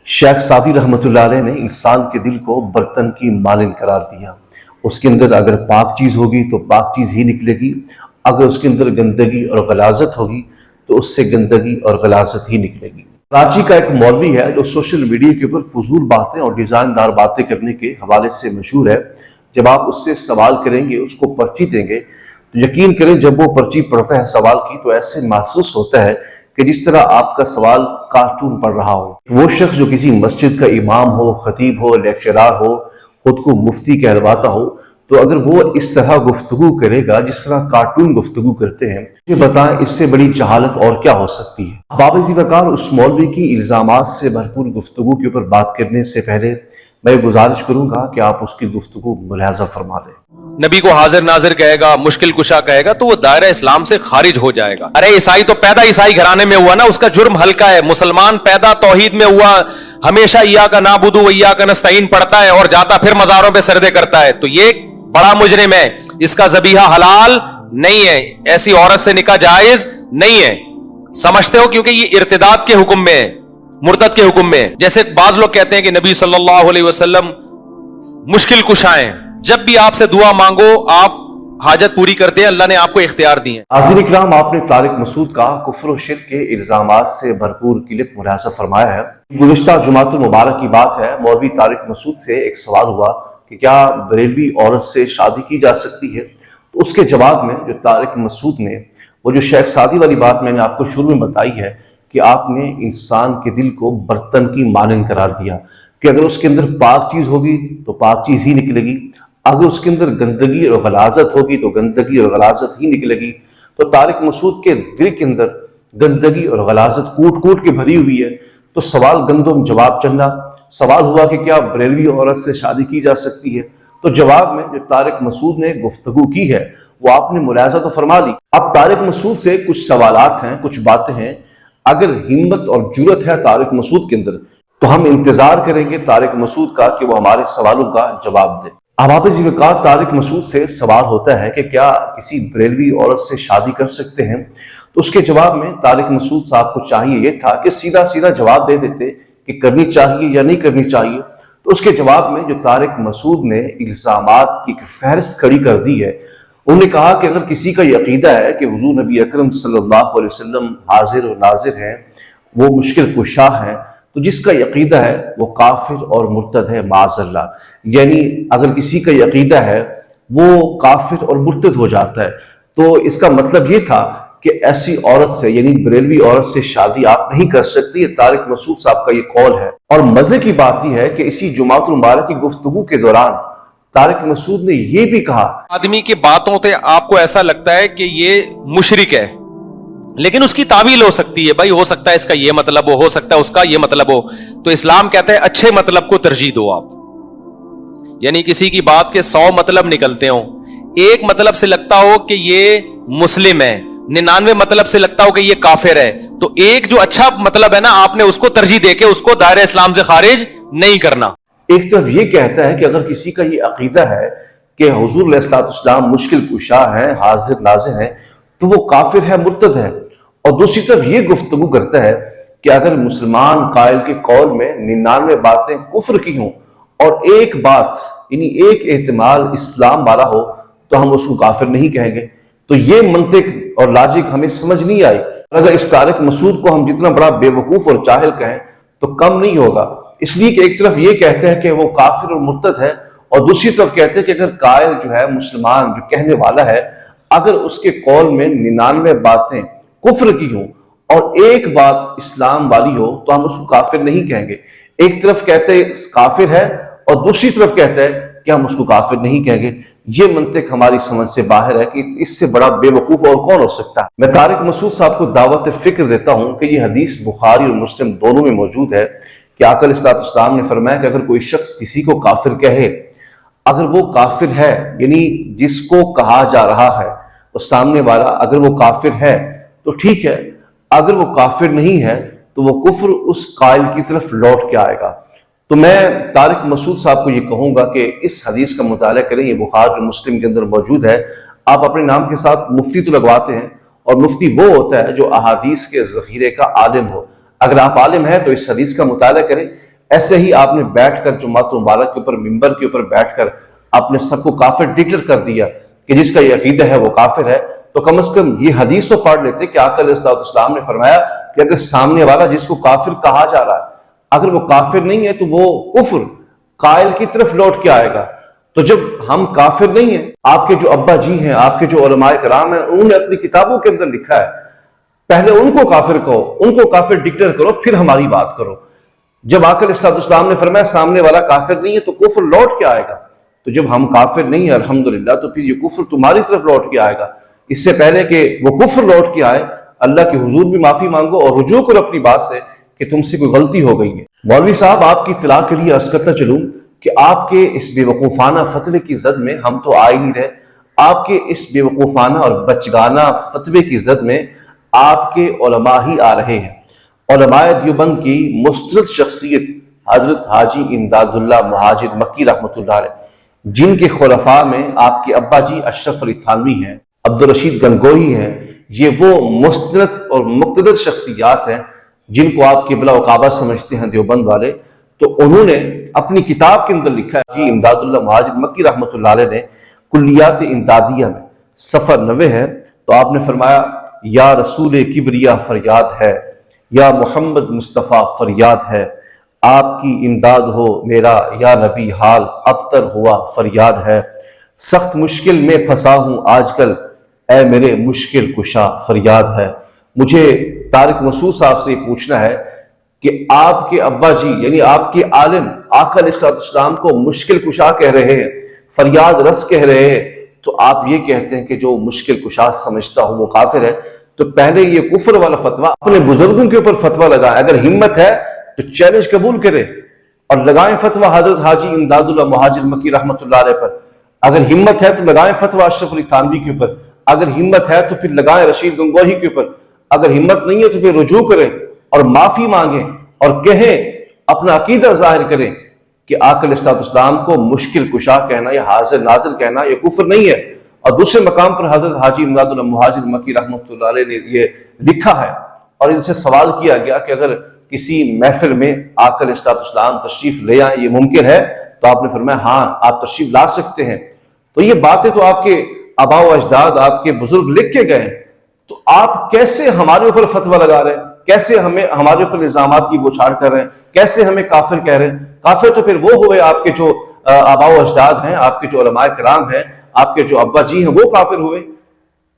शेख सादी रहमतुल्लाह अलैह ने इंसान के दिल को बर्तन की मालिन करार दिया। उसके अंदर अगर पाक चीज़ होगी तो पाक चीज़ ही निकलेगी, अगर उसके अंदर गंदगी और गलाजत होगी तो उससे गंदगी और गलाजत ही निकलेगी। कराची का एक मौलवी है जो सोशल मीडिया के ऊपर फजूल बातें और डिज़ाइनदार बातें करने के हवाले से मशहूर है। जब आप उससे सवाल करेंगे, उसको पर्ची देंगे, तो यकीन करें जब वो पर्ची पढ़ता है सवाल की तो ऐसे महसूस होता है कि जिस तरह आपका सवाल कार्टून पढ़ रहा हो। वो शख्स जो किसी मस्जिद का इमाम हो, खतीब हो, लेक्चरार हो, खुद को मुफ्ती कहलवाता हो, तो अगर वो इस तरह गुफ्तगू करेगा जिस तरह कार्टून गुफ्तगू करते हैं, ये बताएं इससे बड़ी जहालत और क्या हो सकती है। बाबजी वकार उस मौलवी की इल्जामात से भरपूर गुफ्तगू के ऊपर बात करने से पहले मैं गुजारिश करूंगा कि आप उसकी गुफ्तगू मुलाहजा फरमा लें। नबी को हाजिर नाजिर कहेगा, मुश्किल कुशा कहेगा तो वो दायरा इस्लाम से खारिज हो जाएगा। अरे ईसाई तो पैदा ईसाई घराने में हुआ ना, उसका जुर्म हल्का है। मुसलमान पैदा तौहीद में हुआ, हमेशा इया का नाबुदू व इया का नस्तईन पढ़ता है और जाता फिर मज़ारों पे सरदे करता है, तो ये बड़ा मुजरिम है। इसका ज़बीहा हलाल नहीं है, ऐसी औरत से निकाह जायज नहीं है। समझते हो? क्योंकि ये इर्तिदाद के हुक्म में है, मुर्तद के हुक्म में। जैसे बाज लोग कहते हैं कि नबी सल्लल्लाहु अलैहि वसल्लम मुश्किल कुशा हैं, जब भी आपसे दुआ मांगो आप हाजत पूरी करते हैं, अल्लाह ने आपको इख्तियार दिए हैं। हाज़िर इकराम, आपने तारिक मसूद का कुफ्र और शिर्क के इल्जामात से भरपूर क्लिप मुलाहजा फरमाया है। गुज़िश्ता जुमातुल मुबारक की बात है, मौलवी तारिक मसूद से एक सवाल हुआ कि क्या बरेलवी औरत से शादी की जा सकती है, तो उसके जवाब में जो तारिक मसूद ने वो जो शेख सादी वाली बात मैंने आपको शुरू में बताई है कि आपने इंसान के दिल को बर्तन की मानन करार दिया कि अगर उसके अंदर पाक चीज़ होगी तो पाक चीज़ ही निकलेगी, अगर उसके अंदर गंदगी और गलाजत होगी तो गंदगी और गलाजत ही निकलेगी। तो तारिक मसूद के दिल के अंदर गंदगी और गलाजत कूट कूट के भरी हुई है। तो सवाल गंदम जवाब चलना, सवाल हुआ कि क्या बरेलवी औरत से शादी की जा सकती है, तो जवाब में जो तारिक मसूद ने गुफ्तगू की है वो आपने मुलाहजा तो फरमा ली। अब तारिक मसूद से कुछ सवालात हैं, कुछ बातें हैं। अगर हिम्मत और जुर्रत है तारिक मसूद के अंदर तो हम इंतजार करेंगे तारिक मसूद का कि वो हमारे सवालों का जवाब दे। अब आप इसी वक़्त तारिक मसूद से सवाल होता है कि क्या किसी बरेलवी औरत से शादी कर सकते हैं, तो उसके जवाब में तारिक मसूद साहब को चाहिए ये था कि सीधा सीधा जवाब दे देते कि करनी चाहिए या नहीं करनी चाहिए। तो उसके जवाब में जो तारिक मसूद ने इल्जामात की फहरिस्त खड़ी कर दी है, उन्होंने कहा कि अगर किसी का अकीदा है कि हुजूर नबी अकरम सल्लल्लाहु अलैहि वसल्लम हाजिर और नाजिर हैं, वो मुश्किल कुशा हैं, तो जिसका अकीदा है वो काफिर और मुर्तद है माज़अल्लाह। यानी अगर किसी का अकीदा है वो काफिर और मुर्तद हो जाता है, तो इसका मतलब ये था कि ऐसी औरत से यानी बरेलवी औरत से शादी आप नहीं कर सकती। तारिक मसूद साहब का ये कौल है। और मजे की बात यह है कि इसी जुमातुल मुबारक की गुफ्तगू के दौरान तारिक मसूद ने ये भी कहा, आदमी की बातों से आपको ऐसा लगता है कि ये मुशरिक है, लेकिन उसकी तावील हो सकती है। भाई हो सकता है इसका ये मतलब हो सकता है उसका ये मतलब हो। तो इस्लाम कहता है अच्छे मतलब को तरजीह दो आप। यानी किसी की बात के 100 मतलब निकलते हो, एक मतलब से लगता हो कि ये मुस्लिम है, 99 मतलब से लगता हो कि ये काफिर है, तो एक जो अच्छा मतलब है ना, आपने उसको तरजीह देके उसको दायरे इस्लाम से खारिज नहीं करना। एक तरफ ये कहता है कि अगर किसी का ये अकीदा है कि हुजूर अलैहिस्सलाम मुश्किल कुशा है, हाजिर नाजिर है, तो वो काफिर है, मुर्तद है। और दूसरी तरफ ये गुफ्तगू करता है कि अगर मुसलमान कायल के कौल में 99 बातें कुफ्र की हों और एक बात यानी एक एहतमाल इस्लाम वाला हो तो हम उसको काफिर नहीं कहेंगे। तो ये मंतिक और लॉजिक हमें समझ नहीं आई। अगर इस तारिक मसूद को हम जितना बड़ा बेवकूफ और जाहिल कहें तो कम नहीं होगा। इसलिए कि एक तरफ ये कहते हैं कि वो काफिर और मुर्तद है और दूसरी तरफ कहते हैं कि अगर कायल जो है मुसलमान जो कहने वाला है, अगर उसके कौल में 99 बातें कुफ्र की हो और एक बात इस्लाम वाली हो तो हम उसको काफिर नहीं कहेंगे। एक तरफ कहते हैं काफिर है और दूसरी तरफ कहते हैं कि हम उसको काफिर नहीं कहेंगे। ये मंतिक हमारी समझ से बाहर है कि इससे बड़ा बेवकूफ और कौन हो सकता है। मैं तारिक मसूद साहब को दावत फिक्र देता हूं कि ये हदीस बुखारी और मुस्लिम दोनों में मौजूद है कि आका अलैहिस्सलाम ने फरमाया कि अगर कोई शख्स किसी को काफिर कहे, अगर वो काफिर है यानी जिसको कहा जा रहा है तो सामने वाला अगर वो काफिर है तो ठीक है, अगर वो काफिर नहीं है तो वो कुफ्र उस कायल की तरफ लौट के आएगा। तो मैं तारिक मसूद साहब को ये कहूंगा कि इस हदीस का मुताला करें, ये बुखारी और मुस्लिम के अंदर मौजूद है। आप अपने नाम के साथ मुफ्ती तो लगवाते हैं और मुफ्ती वो होता है जो अहादीस के ज़ख़ीरे का आलिम हो। अगर आप आलिम हैं तो इस हदीस का मुताला करें, ایسے ہی آپ نے بیٹھ کر جمعۃ مبارک کے اوپر ممبر کے اوپر بیٹھ کر آپ نے سب کو کافر ڈکلیئر کر دیا کہ جس کا یہ عقیدہ ہے وہ کافر ہے، تو کم از کم یہ حدیث تو پڑھ لیتے کہ آقا علیہ السلام نے فرمایا کہ اگر سامنے والا جس کو کافر کہا جا رہا ہے اگر وہ کافر نہیں ہے تو وہ کفر قائل کی طرف لوٹ کے آئے گا۔ تو جب ہم کافر نہیں ہیں، آپ کے جو ابا جی ہیں، آپ کے جو علماء کرام ہیں، انہوں نے اپنی کتابوں کے اندر لکھا ہے، پہلے ان کو کافر کہو، ان کو کافر ڈکلیئر کرو، پھر ہماری بات کرو۔ جب آقا علیہ السلام نے فرمایا سامنے والا کافر نہیں ہے تو کفر لوٹ کے آئے گا، تو جب ہم کافر نہیں ہیں الحمدللہ تو پھر یہ کفر تمہاری طرف لوٹ کے آئے گا۔ اس سے پہلے کہ وہ کفر لوٹ کے آئے، اللہ کے حضور بھی معافی مانگو اور رجوع کرو اپنی بات سے کہ تم سے کوئی غلطی ہو گئی ہے۔ مولوی صاحب، آپ کی اطلاع کے لیے عرض کرتا چلوں کہ آپ کے اس بے وقوفانہ فتوے کی زد میں ہم تو آ ہی نہیں رہے، آپ کے اس بے وقوفانہ اور بچگانہ فتوے کی زد میں آپ کے علماء ہی آ رہے ہیں۔ علماء دیوبند کی مسترد شخصیت حضرت حاجی امداد اللہ مہاجر مکی رحمۃ اللہ علیہ، جن کے خلفاء میں آپ کے ابا جی اشرف علی تھانوی ہیں، عبدالرشید گنگوہی ہیں، یہ وہ مستند اور مقتدر شخصیات ہیں جن کو آپ قبلہ و کعبہ سمجھتے ہیں دیوبند والے۔ تو انہوں نے اپنی کتاب کے اندر لکھا ہے، جی امداد اللہ مہاجر مکی رحمۃ اللہ علیہ نے کلیات امدادیہ میں صفحہ 90 ہے، تو آپ نے فرمایا یا رسول کبریا فریاد ہے، یا محمد مصطفیٰ فریاد ہے، آپ کی امداد ہو میرا یا نبی حال ابتر ہوا فریاد ہے، سخت مشکل میں پھنسا ہوں آج کل اے میرے مشکل کشا فریاد ہے۔ مجھے طارق مسعود صاحب سے یہ پوچھنا ہے کہ آپ کے ابا جی یعنی آپ کے عالم آقا علیہ السلام کو مشکل کشا کہہ رہے ہیں، فریاد رس کہہ رہے ہیں، تو آپ یہ کہتے ہیں کہ جو مشکل کشا سمجھتا ہو وہ کافر ہے، تو پہلے یہ کفر والا فتویٰ اپنے بزرگوں کے اوپر فتویٰ لگائیں، اگر ہمت ہے تو چیلنج قبول کرے اور لگائیں فتویٰ حضرت حاجی امداد اللہ مہاجر مکی رحمۃ اللہ علیہ پر، اگر ہمت ہے تو لگائیں فتویٰ اشرف علی تھانوی کے اوپر، اگر ہمت ہے تو پھر لگائیں رشید گنگوہی کے اوپر، اگر ہمت نہیں ہے تو پھر رجوع کریں اور معافی مانگیں اور کہیں، اپنا عقیدہ ظاہر کریں کہ آقا علیہ السلام کو مشکل کشا کہنا یا حاضر ناظر کہنا یہ کفر نہیں ہے۔ اور دوسرے مقام پر حضرت حاجی امداد اللہ مہاجر مکی رحمۃ اللہ علیہ نے یہ لکھا ہے اور ان سے سوال کیا گیا کہ اگر کسی محفل میں آقا علیہ السلام تشریف لے آئیں یہ ممکن ہے، تو آپ نے فرمایا ہاں آپ تشریف لا سکتے ہیں۔ تو یہ باتیں تو آپ کے آباء و اجداد آپ کے بزرگ لکھ کے گئے، تو آپ کیسے ہمارے اوپر فتویٰ لگا رہے ہیں، کیسے ہمارے اوپر الزامات کی بوچھاڑ کر رہے ہیں، کیسے ہمیں کافر کہہ رہے ہیں؟ کافر تو پھر وہ ہوئے آپ کے جو آباء و اجداد ہیں، آپ کے جو علماء کرام ہیں، آپ کے جو ابا جی ہیں، وہ کافر ہوئے۔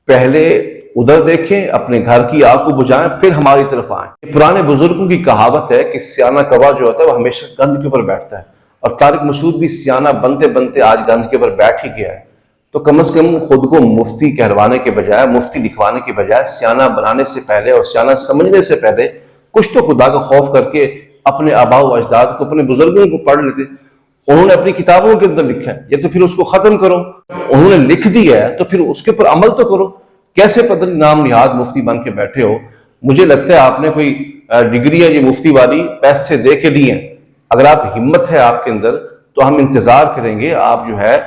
پہلے ادھر دیکھیں، اپنے گھر کی آگ کو بجھائیں، پھر ہماری طرف آئیں۔ پرانے بزرگوں کی کہاوت ہے کہ سیانہ کوا جو ہوتا ہے وہ ہمیشہ گند کے اوپر بیٹھتا ہے، اور طارق مسعود بھی سیانہ بنتے بنتے آج گند کے اوپر بیٹھ ہی گیا ہے۔ تو کم از کم خود کو مفتی کہلوانے کے بجائے، مفتی لکھوانے کے بجائے، سیانہ بنانے سے پہلے اور سیانہ سمجھنے سے پہلے کچھ تو خدا کا خوف کر کے اپنے آباء و اجداد کو، اپنے بزرگوں کو پڑھ لیتے۔ انہوں نے اپنی کتابوں کے اندر لکھا ہے، یا تو پھر اس کو ختم کرو، انہوں نے لکھ دیا ہے تو پھر اس کے اوپر عمل تو کرو۔ کیسے پتہ نہیں نام نہاد مفتی بن کے بیٹھے ہو؟ مجھے لگتا ہے آپ نے کوئی ڈگری ہے یہ مفتی والی پیسے دے کے لی ہیں۔ اگر آپ ہمت ہے آپ کے اندر تو ہم انتظار کریں گے، آپ جو ہے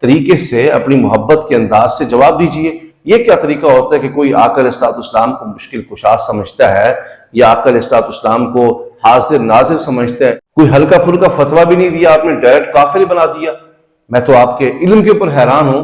طریقے سے اپنی محبت کے انداز سے جواب دیجئے۔ یہ کیا طریقہ ہوتا ہے کہ کوئی آقا علیہ السلام کو مشکل کشا سمجھتا ہے یا آقا علیہ السلام کو حاضر ناظر سمجھتا ہے؟ کوئی ہلکا پھلکا فتویٰ بھی نہیں دیا، آپ نے ڈائریکٹ کافر بنا دیا۔ میں تو آپ کے علم کے اوپر حیران ہوں